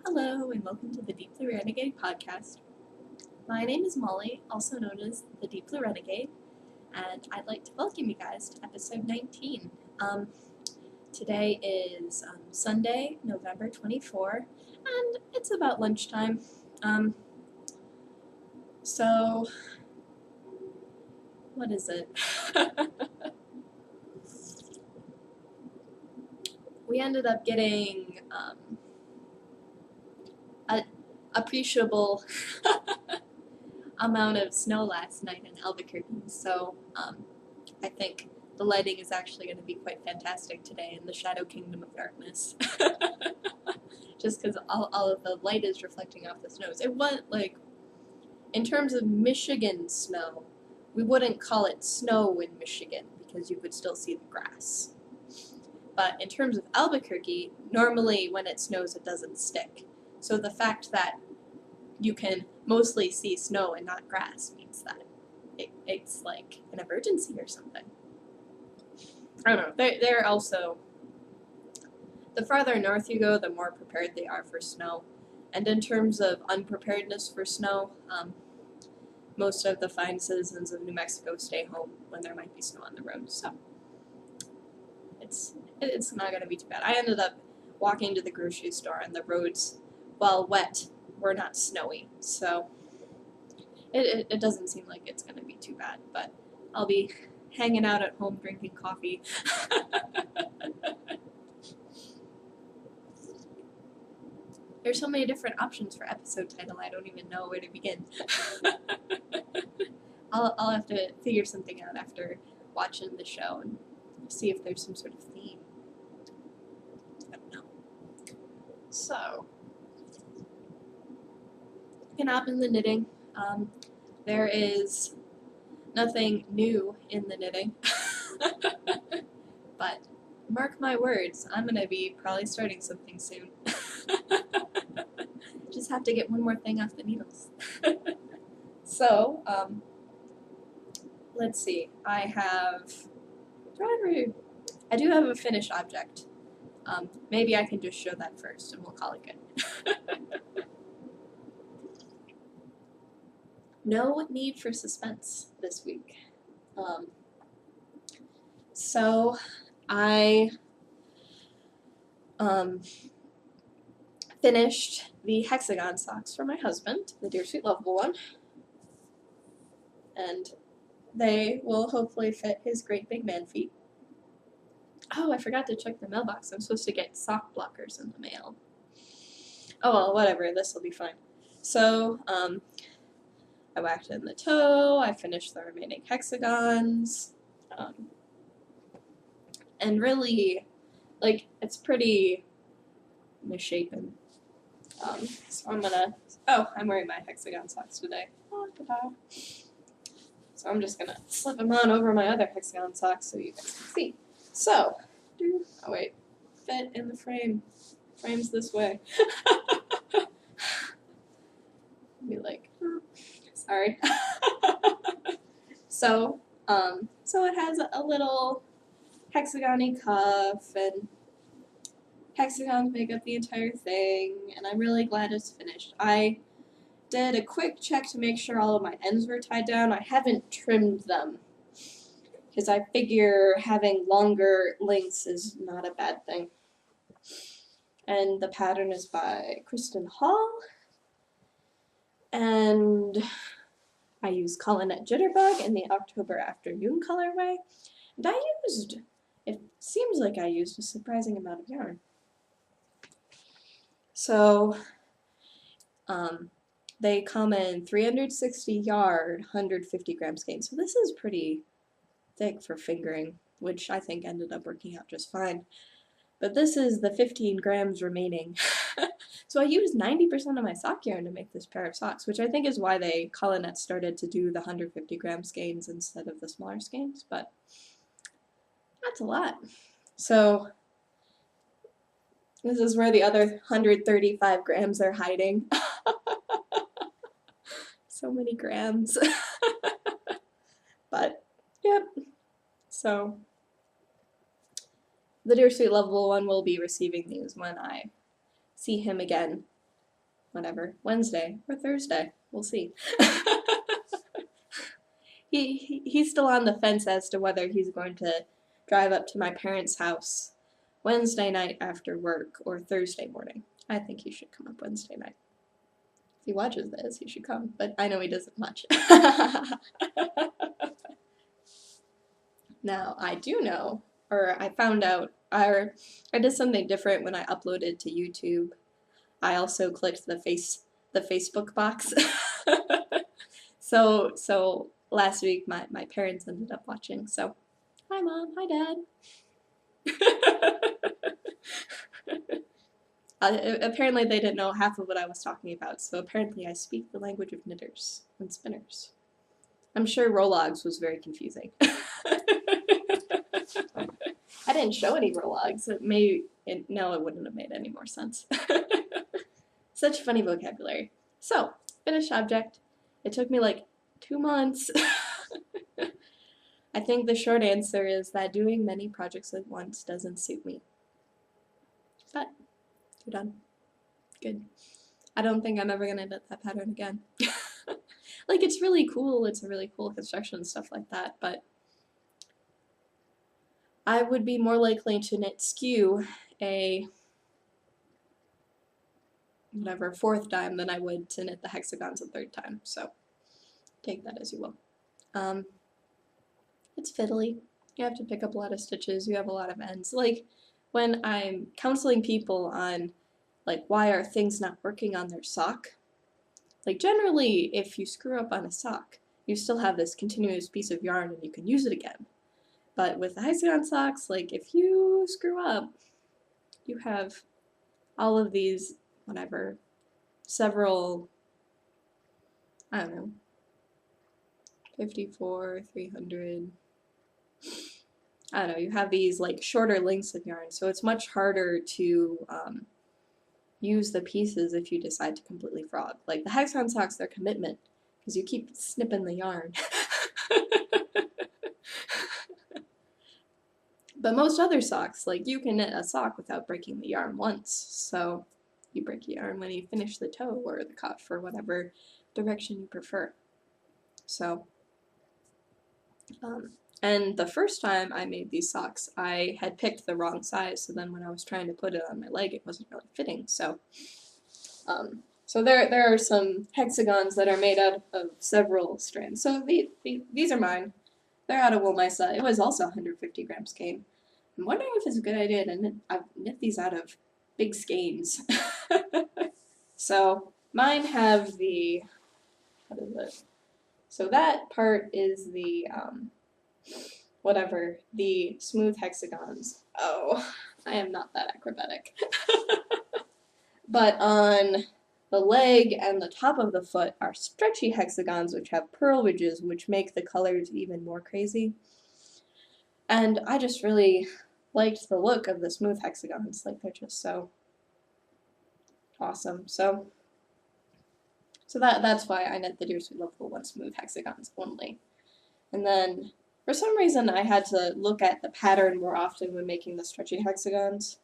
Hello and welcome to the Deep Blue Renegade podcast. My name is Molly, also known as the Deep Blue Renegade, and I'd like to welcome you guys to episode 19. Today is Sunday, November 24, and it's about lunchtime. So, what is it? We ended up getting an appreciable amount of snow last night in Albuquerque, so I think the lighting is actually going to be quite fantastic today in the Shadow Kingdom of Darkness. Just because all of the light is reflecting off the snows. It wasn't like, in terms of Michigan snow, we wouldn't call it snow in Michigan because you could still see the grass. But in terms of Albuquerque, normally when it snows it doesn't stick. So the fact that you can mostly see snow and not grass means that it's like an emergency or something. I don't know. They're also, the farther north you go, the more prepared they are for snow. And in terms of unpreparedness for snow, most of the fine citizens of New Mexico stay home when there might be snow on the road. So it's not going to be too bad. I ended up walking to the grocery store, and the roads, while wet, were not snowy. So it doesn't seem like it's going to be too bad. But I'll be hanging out at home drinking coffee. There's so many different options for episode title, I don't even know where to begin. I'll have to figure something out after watching the show and see if there's some sort of theme. I don't know. So, picking up in the knitting. There is nothing new in the knitting. But mark my words, I'm going to be probably starting something soon. Just have to get one more thing off the needles. So, let's see. I do have a finished object. Maybe I can just show that first and we'll call it good. No need for suspense this week. So I finished the Hexagon socks for my husband, the Dear Sweet Lovable one, and they will hopefully fit his great big man feet. Oh, I forgot to check the mailbox. I'm supposed to get sock blockers in the mail. Oh well, whatever, this will be fine. So, I whacked in the toe, I finished the remaining hexagons, and really, like, it's pretty misshapen. So I'm wearing my hexagon socks today. Oh, ta-da. So I'm just gonna slip them on over my other hexagon socks so you guys can see. So, oh wait, fit in the frame. Frame's this way. Be like, oh, sorry. So it has a little hexagon-y cuff, and hexagons make up the entire thing, and I'm really glad it's finished. I did a quick check to make sure all of my ends were tied down. I haven't trimmed them, because I figure having longer lengths is not a bad thing. And the pattern is by Kristen Hall, and I used Collinette Jitterbug in the October Afternoon colorway, and it seems like I used a surprising amount of yarn. So, they come in 360 yard, 150 gram skein. So this is pretty thick for fingering, which I think ended up working out just fine. But this is the 15 grams remaining. So I used 90% of my sock yarn to make this pair of socks, which I think is why Collinette started to do the 150 gram skeins instead of the smaller skeins, but that's a lot. So this is where the other 135 grams are hiding. So many grams. But, yep. So the Dear Sweet Lovable one will be receiving these when I see him again whatever, Wednesday or Thursday. We'll see. He's still on the fence as to whether he's going to drive up to my parents' house Wednesday night after work or Thursday morning. I think he should come up Wednesday night. If he watches this, he should come, but I know he doesn't much. Now, I do know, or I found out, I did something different when I uploaded to YouTube. I also clicked the Facebook box. So last week my parents ended up watching, so hi Mom, hi Dad. Apparently they didn't know half of what I was talking about, so apparently I speak the language of knitters and spinners. I'm sure Rologs was very confusing. I didn't show any Rologs. No, it wouldn't have made any more sense. Such funny vocabulary. So, finished object. It took me like 2 months. I think the short answer is that doing many projects at once doesn't suit me. But, you're done. Good. I don't think I'm ever gonna knit that pattern again. Like, it's really cool. It's a really cool construction and stuff like that, but I would be more likely to knit skew a whatever 4th time than I would to knit the hexagons a 3rd time, so take that as you will. It's fiddly. You have to pick up a lot of stitches, you have a lot of ends. Like, when I'm counseling people on, like, why are things not working on their sock, like, generally, if you screw up on a sock, you still have this continuous piece of yarn and you can use it again. But with the hexagon socks, like, if you screw up, you have all of these, whatever, several, I don't know, 54, 300, I don't know, you have these, like, shorter lengths of yarn, so it's much harder to use the pieces if you decide to completely frog. Like, the hexagon socks, they're commitment, because you keep snipping the yarn. But most other socks, like, you can knit a sock without breaking the yarn once, so you break your yarn when you finish the toe or the cuff or whatever direction you prefer. So, and the first time I made these socks, I had picked the wrong size, so then when I was trying to put it on my leg, it wasn't really fitting, so so there are some hexagons that are made out of several strands. So these are mine. They're out of Woolmisa. It was also 150 gram skein. I'm wondering if it's a good idea to knit these out of big skeins. So mine have the, what is it? So that part is the, whatever, the smooth hexagons. Oh, I am not that acrobatic. But on the leg and the top of the foot are stretchy hexagons which have purl ridges which make the colors even more crazy. And I just really liked the look of the smooth hexagons. Like, they're just so awesome. So that's why I knit the Dear Sweet Loveful One smooth hexagons only. And then for some reason I had to look at the pattern more often when making the stretchy hexagons.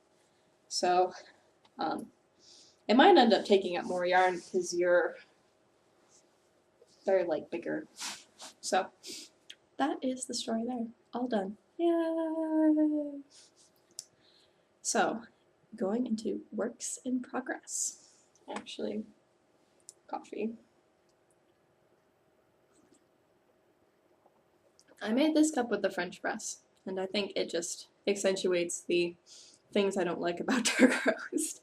So it might end up taking up more yarn because they're like bigger. So that is the story there. All done. Yay! So going into works in progress. Actually, coffee. I made this cup with the French press, and I think it just accentuates the things I don't like about dark roast.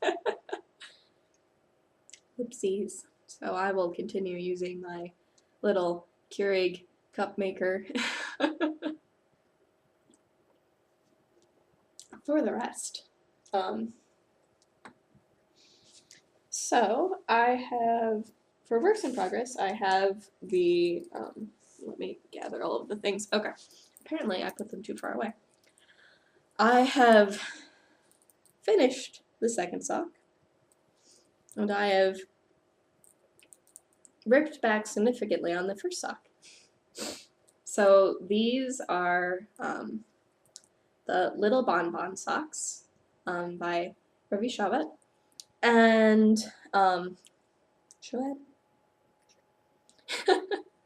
Oopsies. So I will continue using my little Keurig cup maker for the rest. So I have, for works in progress, I have the, let me gather all of the things. Okay, apparently I put them too far away. I have finished the second sock, and I have ripped back significantly on the first sock. So these are the Little Bonbon socks by Ravi Shavat, and Should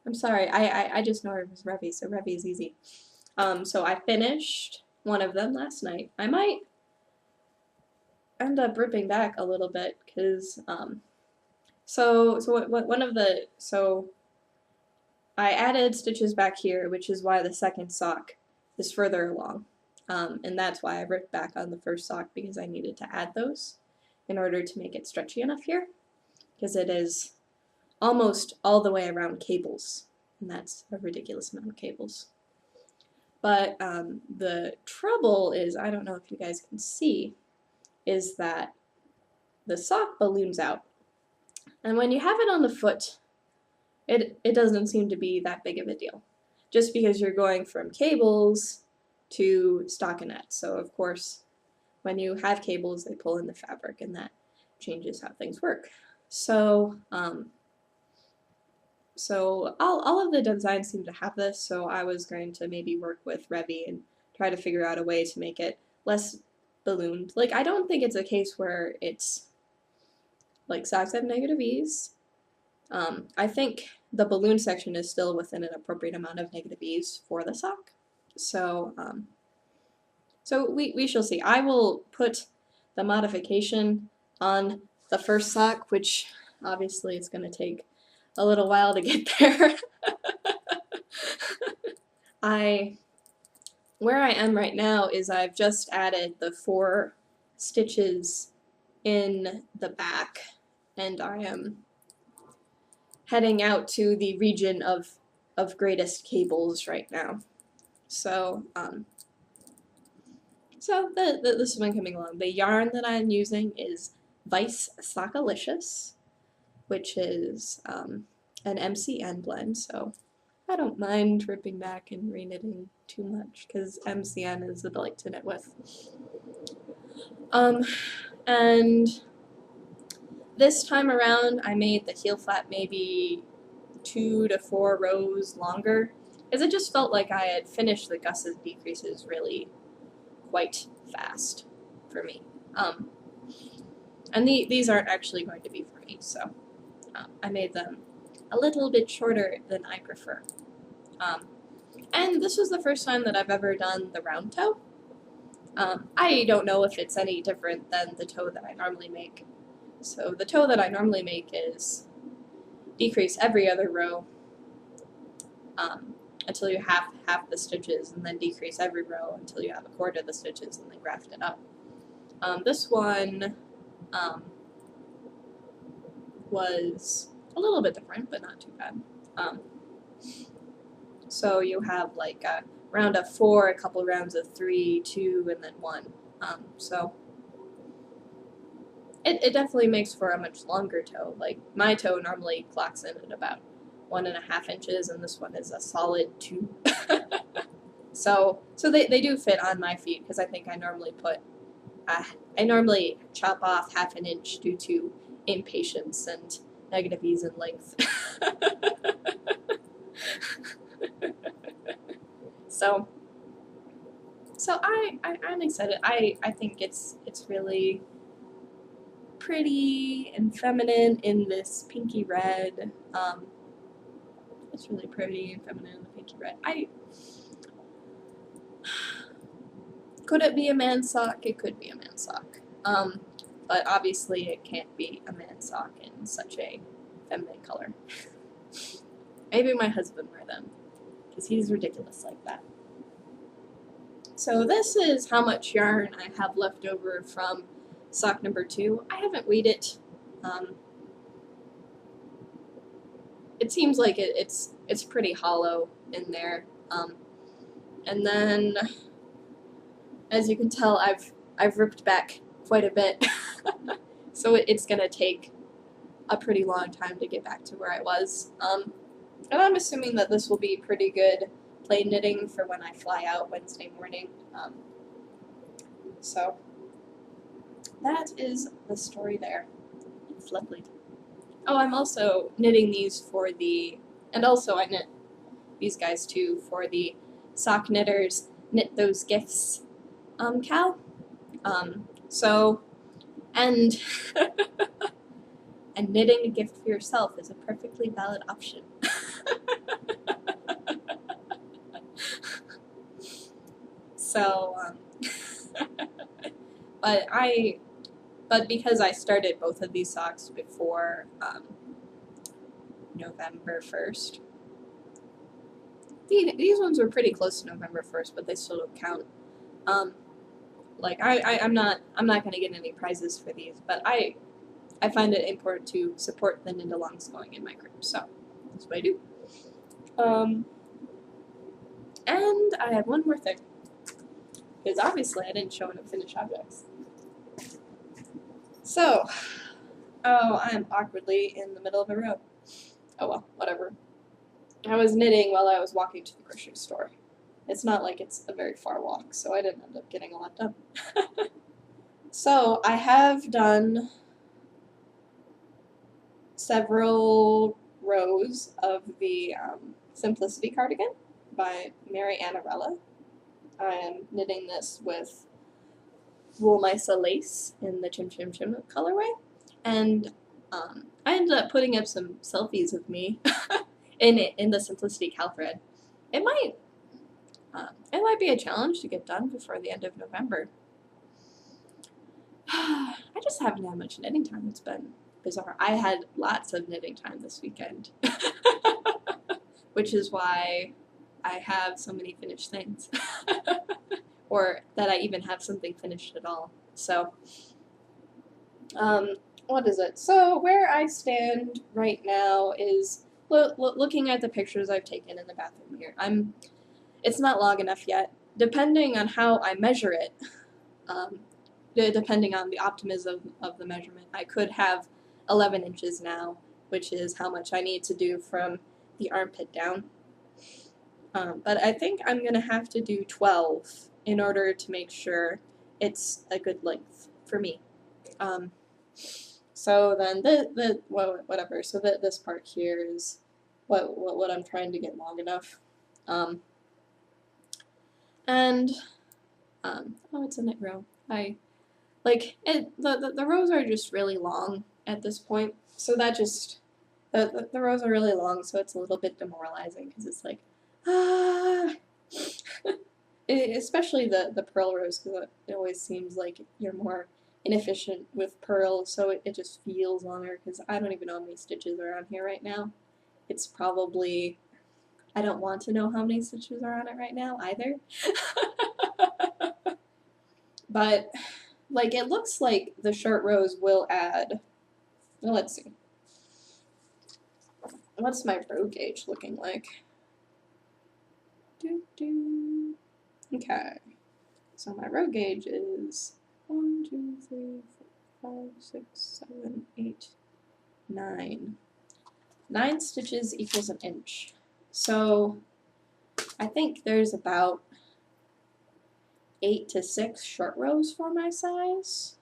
I'm sorry, I just know it was Revy, so Revy is easy. So I finished one of them last night. I might end up ripping back a little bit because so I added stitches back here, which is why the second sock is further along, and that's why I ripped back on the first sock, because I needed to add those in order to make it stretchy enough here, because it is almost all the way around cables, and that's a ridiculous amount of cables. But the trouble is, I don't know if you guys can see, is that the sock balloons out. And when you have it on the foot, it doesn't seem to be that big of a deal, just because you're going from cables to stockinette. So of course, when you have cables, they pull in the fabric, and that changes how things work. So all of the designs seem to have this, so I was going to maybe work with Revy and try to figure out a way to make it less ballooned. Like, I don't think it's a case where it's like socks have negative ease. I think the balloon section is still within an appropriate amount of negative ease for the sock. So we shall see. I will put the modification on the first sock, which obviously it's going to take a little while to get there. Where I am right now is I've just added the 4 stitches in the back, and I am heading out to the region of greatest cables right now. So this has been coming along. The yarn that I'm using is Vice Sockalicious, which is an MCN blend, so I don't mind ripping back and reknitting too much, because MCN is a delight to knit with. And this time around, I made the heel flap maybe 2 to 4 rows longer, because it just felt like I had finished the gusset decreases really quite fast for me. And these aren't actually going to be for me, so I made them a little bit shorter than I prefer. And this was the first time that I've ever done the round toe. I don't know if it's any different than the toe that I normally make. So the toe that I normally make is decrease every other row until you have half the stitches, and then decrease every row until you have a quarter of the stitches, and then graft it up. This one was a little bit different, but not too bad. So you have like a round of 4, a couple rounds of 3, 2, and then 1. So it definitely makes for a much longer toe. Like, my toe normally clocks in at about 1.5 inches, and this one is a solid 2. So they do fit on my feet, because I think I normally I normally chop off 1/2 inch due to impatience and negative ease in length. So I'm excited. I think it's really pretty and feminine in this pinky red. It's really pretty and feminine in the pinky red. Could it be a man's sock? It could be a man's sock. But obviously it can't be a man's sock in such a feminine color. Maybe my husband wear them, because he's ridiculous like that. So this is how much yarn I have left over from sock number 2. I haven't weighed it. It seems like it's pretty hollow in there. And then, as you can tell, I've ripped back quite a bit. So it's gonna take a pretty long time to get back to where I was. And I'm assuming that this will be pretty good plain knitting for when I fly out Wednesday morning. So that is the story there. It's lovely. Oh, I'm also knitting these for and also I knit these guys too for the Sock Knitters Knit Those Gifts Cal. And and knitting a gift for yourself is a perfectly valid option. So, but because I started both of these socks before November 1st, these ones were pretty close to November 1st, but they still don't count. Like I'm not gonna get any prizes for these, but I find it important to support the knit-alongs going in my group, so that's what I do. And I have one more thing, because obviously I didn't show enough finished objects. So, I'm awkwardly in the middle of a row. Oh well, whatever. I was knitting while I was walking to the grocery store. It's not like it's a very far walk, so I didn't end up getting a lot done. So, I have done several rows of the Simplicity cardigan by Mary Annarella. I am knitting this with Wool Misa lace in the Chim Chim Chim colorway, and I ended up putting up some selfies of me in the Simplicity cal thread. It might be a challenge to get done before the end of November. I just haven't had much knitting time. It's been bizarre. I had lots of knitting time this weekend, which is why I have so many finished things, or that I even have something finished at all. So, what is it? So where I stand right now is looking at the pictures I've taken in the bathroom mirror. It's not long enough yet. Depending on how I measure it, depending on the optimism of the measurement, I could have 11 inches now, which is how much I need to do from the armpit down. But I think I'm going to have to do 12 in order to make sure it's a good length for me. So then whatever. So this part here is what I'm trying to get long enough. Oh, it's a knit row. The rows are just really long at this point. So that just the rows are really long, so it's a little bit demoralizing because it's like especially the purl rows, because it always seems like you're more inefficient with purl, so it just feels longer, because I don't even know how many stitches are on here right now. It's probably, I don't want to know how many stitches are on it right now either. But like, it looks like the short rows will add, well, let's see, what's my row gauge looking like? Okay, so my row gauge is 1, 2, 3, 4, 5, 6, 7, 8, 9. 9 stitches equals an inch. So I think there's about 8 to 6 short rows for my size,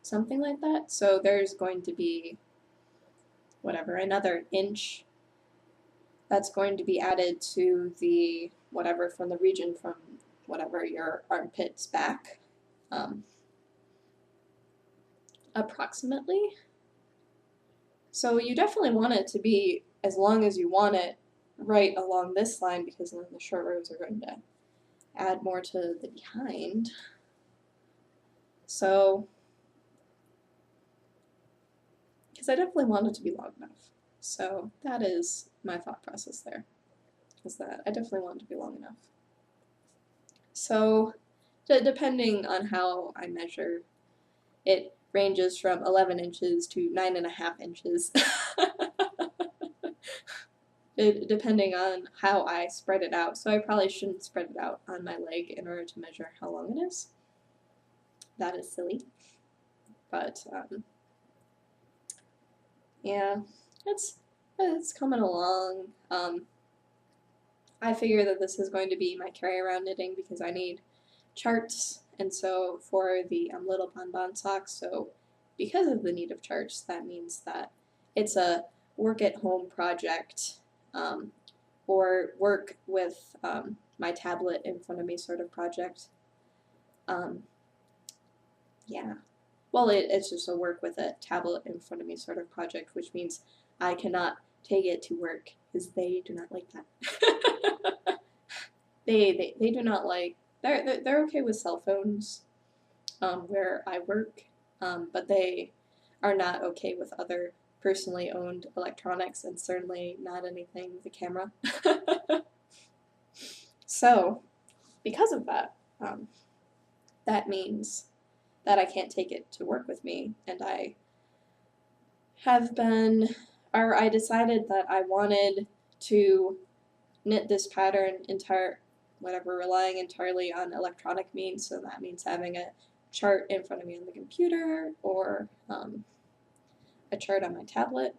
something like that. So there's going to be, whatever, another inch that's going to be added to the whatever from the region from whatever your armpits back, approximately. So you definitely want it to be as long as you want it right along this line, because then the short rows are going to add more to the behind. So, because I definitely want it to be long enough. So that is my thought process there, is that I definitely want it to be long enough. So depending on how I measure, it ranges from 11 inches to 9.5 inches. Depending on how I spread it out. So I probably shouldn't spread it out on my leg in order to measure how long it is. That is silly. But yeah, it's coming along. I figure that this is going to be my carry-around knitting because I need charts, and so for the little Bonbon socks, so because of the need of charts, that means that it's a work-at-home project, or work with my tablet in front of me sort of project. Yeah, well, it's just a work with a tablet in front of me sort of project, which means I cannot take it to work because they do not like that. They do not like, they're okay with cell phones where I work, but they are not okay with other personally owned electronics, and certainly not anything with a camera. So, because of that, that means that I can't take it to work with me, and I decided that I wanted to knit this pattern relying entirely on electronic means, so that means having a chart in front of me on the computer, or a chart on my tablet,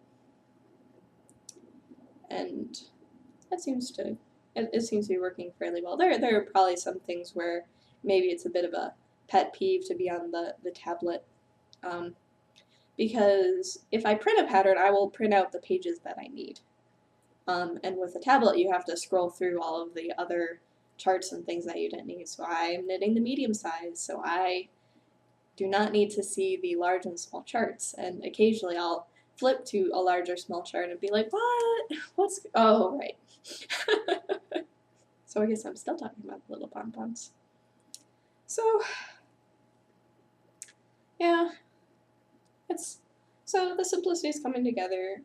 and it seems to be working fairly well. There are probably some things where maybe it's a bit of a pet peeve to be on the tablet, because if I print a pattern, I will print out the pages that I need. And with a tablet, you have to scroll through all of the other charts and things that you didn't need. So I'm knitting the medium size, so I do not need to see the large and small charts. And occasionally I'll flip to a large or small chart and be like, what? Oh, right. So I guess I'm still talking about the little Bobbons. So, yeah, so the simplicity is coming together.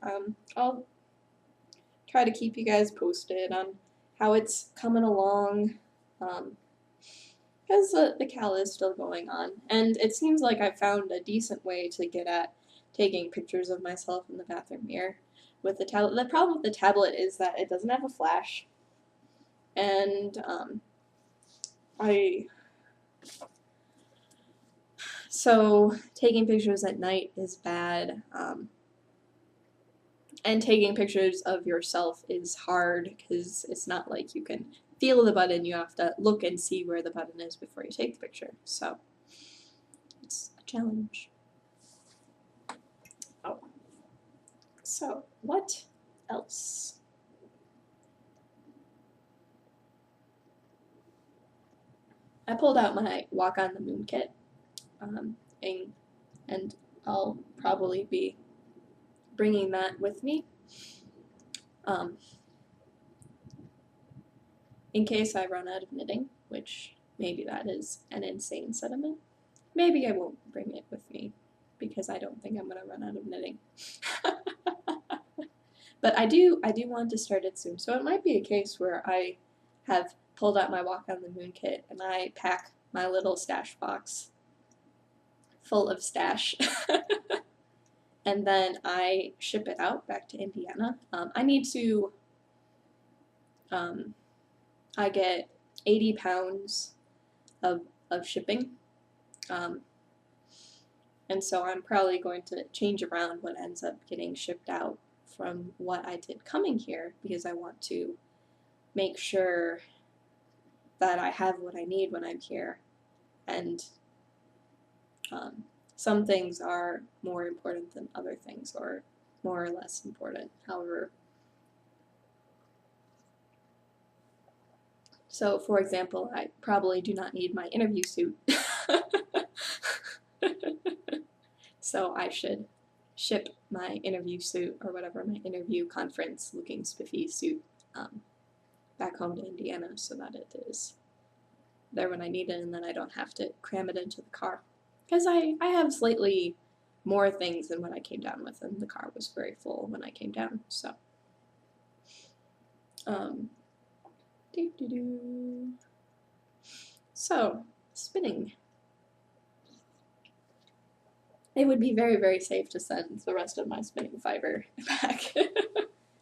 I'll try to keep you guys posted on how it's coming along, because the cal is still going on, and it seems like I found a decent way to get at taking pictures of myself in the bathroom mirror with the tablet. The problem with the tablet is that it doesn't have a flash, and so taking pictures at night is bad, and taking pictures of yourself is hard because it's not like you can feel the button. You have to look and see where the button is before you take the picture. So it's a challenge. Oh, so what else? I pulled out my Walk on the Moon kit, and I'll probably be bringing that with me, in case I run out of knitting, which maybe that is an insane sentiment. Maybe I won't bring it with me, because I don't think I'm going to run out of knitting. But I do want to start it soon, so it might be a case where I have pulled out my Walk on the Moon kit, and I pack my little stash box full of stash, and then I ship it out back to Indiana. I need to, I get 80 pounds of shipping, and so I'm probably going to change around what ends up getting shipped out from what I did coming here, because I want to make sure that I have what I need when I'm here, and some things are more important than other things, or more or less important, however. So, for example, I probably do not need my interview suit, so I should ship my interview suit, or whatever, my interview conference looking spiffy suit, back home to Indiana, so that it is there when I need it, and then I don't have to cram it into the car. Because I have slightly more things than what I came down with, and the car was very full when I came down, so. So, spinning. It would be very, very safe to send the rest of my spinning fiber back,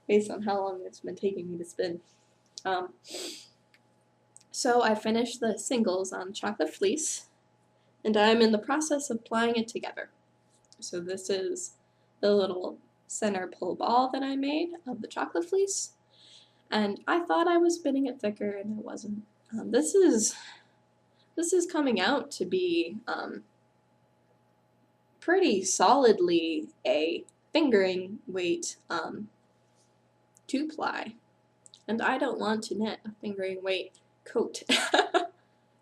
based on how long it's been taking me to spin. So I finished the singles on chocolate fleece, and I'm in the process of plying it together. So this is the little center pull ball that I made of the chocolate fleece, and I thought I was spinning it thicker, and it wasn't. This is coming out to be pretty solidly a fingering weight 2-ply, and I don't want to knit a fingering weight coat.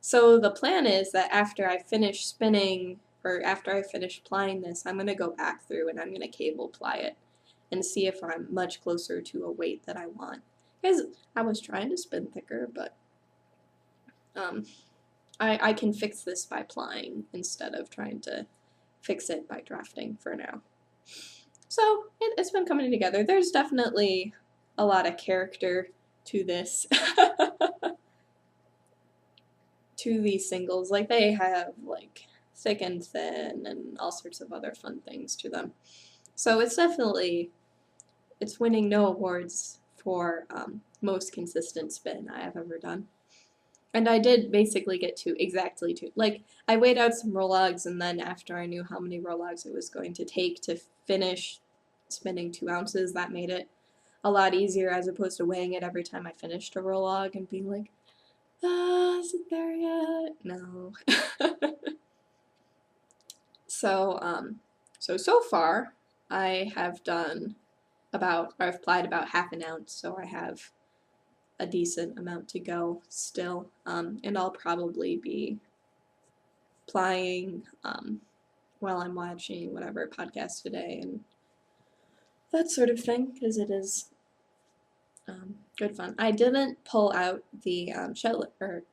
So the plan is that after I finish spinning or after I finish plying this, I'm going to go back through and I'm going to cable ply it and see if I'm much closer to a weight that I want. Because I was trying to spin thicker, but I can fix this by plying instead of trying to fix it by drafting for now. So it's been coming together. There's definitely a lot of character to this, to these singles. Like, they have like thick and thin and all sorts of other fun things to them. So it's definitely, it's winning no awards for most consistent spin I have ever done. And I did basically get to exactly 2. Like, I weighed out some roll logs, and then after I knew how many roll logs it was going to take to finish spinning 2 ounces, that made it a lot easier as opposed to weighing it every time I finished a roll log and being like, is it there yet? No. So far, I have done I've plied about half an ounce, so I have a decent amount to go still, and I'll probably be plying while I'm watching whatever podcast today and that sort of thing, because it is good fun. I didn't pull out the Shetland,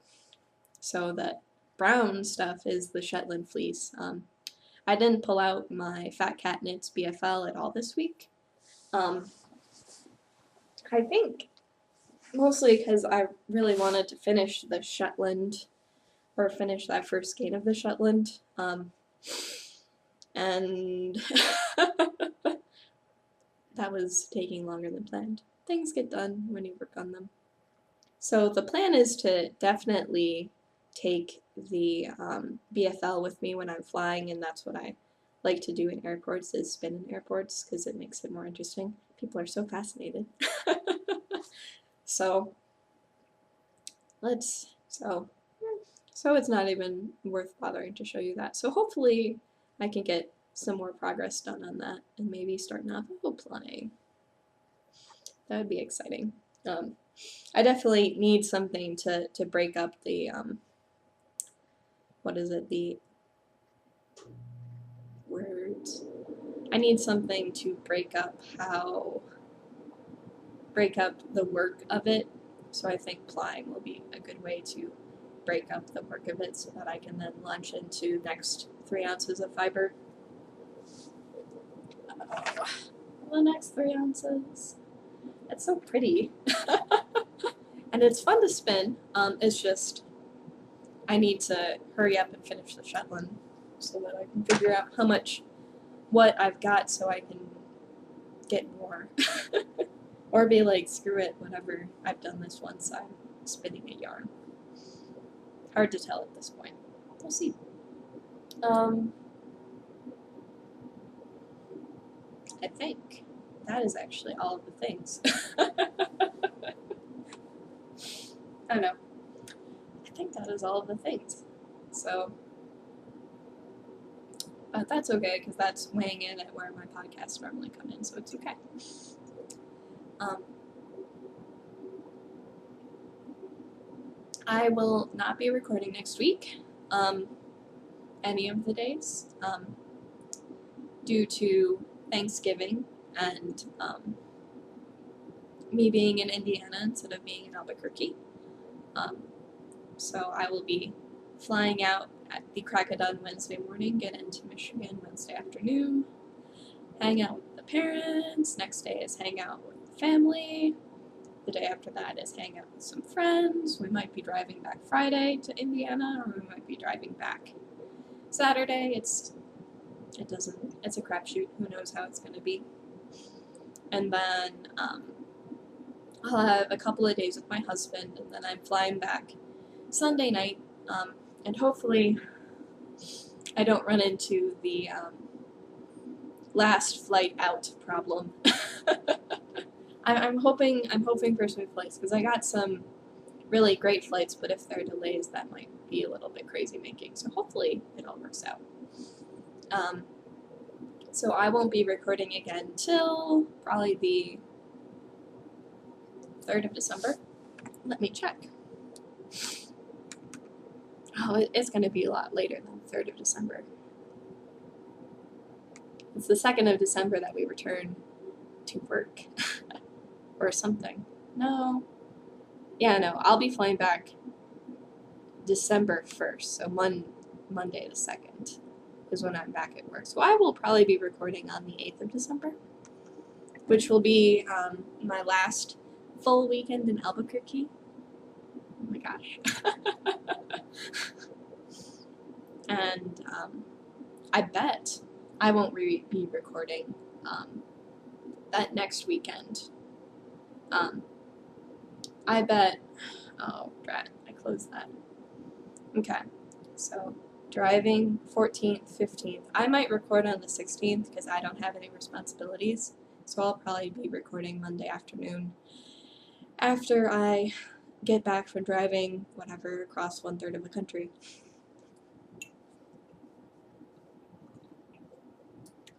so that brown stuff is the Shetland fleece. I didn't pull out my Fat Cat Knits BFL at all this week. I think mostly because I really wanted to finish the Shetland, or finish that first skein of the Shetland, and that was taking longer than planned. Things get done when you work on them. So the plan is to definitely take the BFL with me when I'm flying, and that's what I like to do in airports, is spin in airports, because it makes it more interesting. People are so fascinated. So it's not even worth bothering to show you that. So hopefully I can get some more progress done on that and maybe start Navajo plying. That would be exciting. I definitely need something to break up the the words. I need something to break up the work of it. So I think plying will be a good way to break up the work of it so that I can then launch into next 3 ounces of fiber. The next 3 ounces. It's so pretty. And it's fun to spin. It's just, I need to hurry up and finish the Shetland so that I can figure out what I've got so I can get more. Or be like, screw it, whatever, I've done this once, I'm spinning a yarn. Hard to tell at this point. We'll see. I think that is actually all of the things. I don't know. I think that is all of the things. So, but that's okay, because that's weighing in at where my podcasts normally come in, so it's okay. I will not be recording next week, any of the days, due to Thanksgiving and me being in Indiana instead of being in Albuquerque. So I will be flying out at the crack of dawn Wednesday morning, get into Michigan Wednesday afternoon, hang out with the parents. Next day is hang out with the family. The day after that is hang out with some friends. We might be driving back Friday to Indiana, or we might be driving back Saturday. It's a crapshoot. Who knows how it's going to be. And then I'll have a couple of days with my husband, and then I'm flying back Sunday night, and hopefully I don't run into the last flight out problem. I'm hoping for smooth flights, because I got some really great flights, but if there are delays, that might be a little bit crazy making. So hopefully it all works out. So I won't be recording again till probably the 3rd of December. Let me check. Oh, it's going to be a lot later than the 3rd of December. It's the 2nd of December that we return to work. Or something. No. Yeah, no, I'll be flying back December 1st, so Monday the 2nd is when I'm back at work. So I will probably be recording on the 8th of December, which will be my last full weekend in Albuquerque. Oh my gosh. And I bet I won't be recording that next weekend. I bet, oh, drat, I closed that. Okay, so driving 14th, 15th. I might record on the 16th because I don't have any responsibilities, so I'll probably be recording Monday afternoon after I get back from driving, whatever, across 1/3 of the country.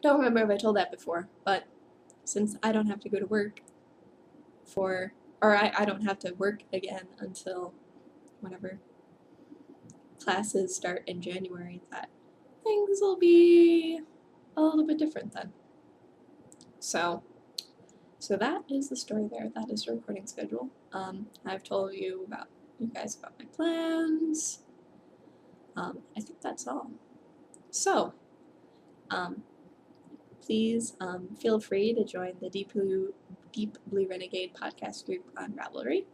Don't remember if I told that before, but since I don't have to go to work I don't have to work again until whenever classes start in January, that things will be a little bit different then. So that is the story there. That is the recording schedule. I've told you guys about my plans. I think that's all. So, please feel free to join the Deep Blue Renegade podcast group on Ravelry.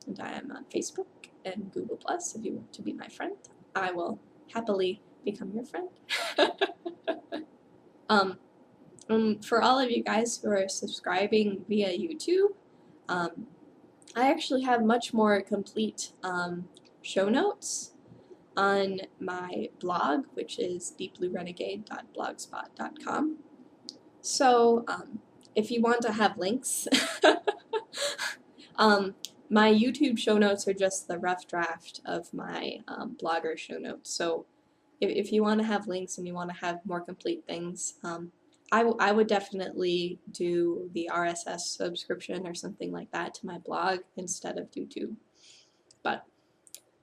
And I am on Facebook and Google Plus if you want to be my friend. I will happily become your friend. For all of you guys who are subscribing via YouTube, I actually have much more complete show notes on my blog, which is deepbluerenegade.blogspot.com. So if you want to have links, my YouTube show notes are just the rough draft of my Blogger show notes. So if you want to have links and you want to have more complete things, I would definitely do the RSS subscription or something like that to my blog instead of YouTube. But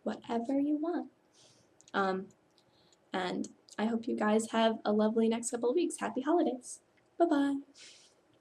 whatever you want. And I hope you guys have a lovely next couple of weeks. Happy holidays. Bye-bye.